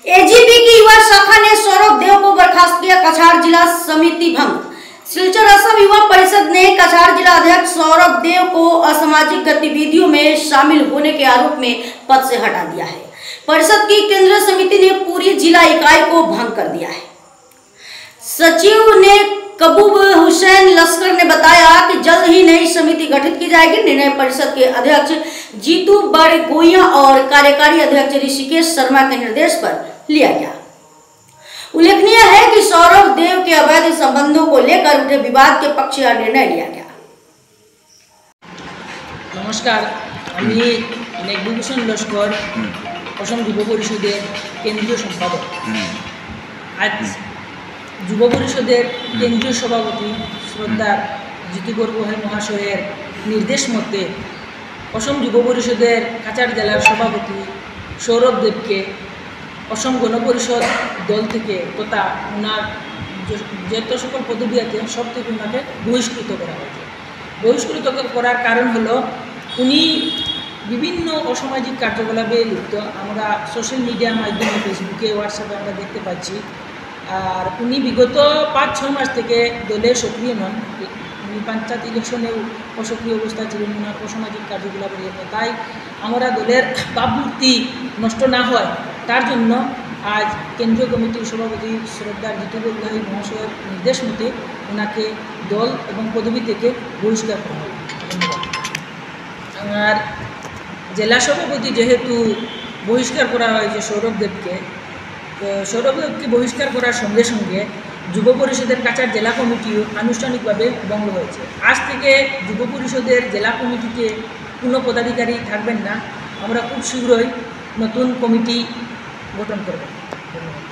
AGP की युवा शाखा ने सौरभ देव को बर्खास्त किया। कछार जिला समिति भंग। सिलचर असम युवा परिषद ने कछार जिला अध्यक्ष सौरभ देव को असामाजिक गतिविधियों में शामिल होने के आरोप में पद से हटा दिया है। परिषद की केंद्रीय समिति ने पूरी जिला इकाई को भंग कर दिया है। सचिव ने कबूब हुसैन लश्कर ने बताया कि जल्द ही नई समिति गठित की जाएगी। निर्णय परिषद के अध्यक्ष जीतू बड़गोइया और कार्यकारी अध्यक्ष ऋषिकेश शर्मा के निर्देश पर लिया गया। उल्लेखनीय है कि सौरभ देव के अवैध संबंधों को लेकर उठे विवाद के पक्ष यह निर्णय लिया गया। नमस्कार, আমি মেঘভূষণ লস্কর, অসম যুব পরিষদের কেন্দ্রীয় সম্পাদক। আজ যুব পরিষদের কেন্দ্রীয় সভাপতি শ্রদ্ধার জিতু বরগোহাই মহাশয়ের নির্দেশ মতে অসম যুব পরিষদের কাছাড় জেলার সভাপতি সৌরভ দেবকে অসম গণপরিষদ দল থেকে তথা ওনার যত সকল পদবি আছে সব থেকে ওনাকে বহিষ্কৃত করা হয়েছে। বহিষ্কৃত করার কারণ হলো উনি বিভিন্ন অসামাজিক কার্যকলাপে লিপ্ত। আমরা সোশ্যাল মিডিয়ার মাধ্যমে ফেসবুকে হোয়াটসঅ্যাপে আমরা দেখতে পাচ্ছি। আর উনি বিগত ৫-৬ মাস থেকে দলে সক্রিয় নন। উনি পঞ্চায়েত ইলেকশনেও অসক্রিয় অবস্থায় ছিলেন ওনার অসামাজিক কার্যকলাপের জন্য। তাই আমরা দলের ভাবমূর্তি নষ্ট না হয় তার জন্য আজ কেন্দ্রীয় কমিটির সভাপতি শ্রদ্ধার জিতু বরগোহাই মহাশয়ের নির্দেশ মতে ওনাকে দল এবং পদবি থেকে বহিষ্কার করা হয়। ধন্যবাদ। আর জেলা সভাপতি যেহেতু বহিষ্কার করা হয়েছে সৌরভ দেবকে, সৌরভ দেবকে বহিষ্কার করার সঙ্গে সঙ্গে যুব পরিষদের কাছাড় জেলা কমিটিও আনুষ্ঠানিকভাবে ভঙ্গ হয়েছে। আজ থেকে যুব পরিষদের জেলা কমিটিতে কোনো পদাধিকারী থাকবেন না। আমরা খুব শীঘ্রই নতুন কমিটি গঠন করব। ধন্যবাদ।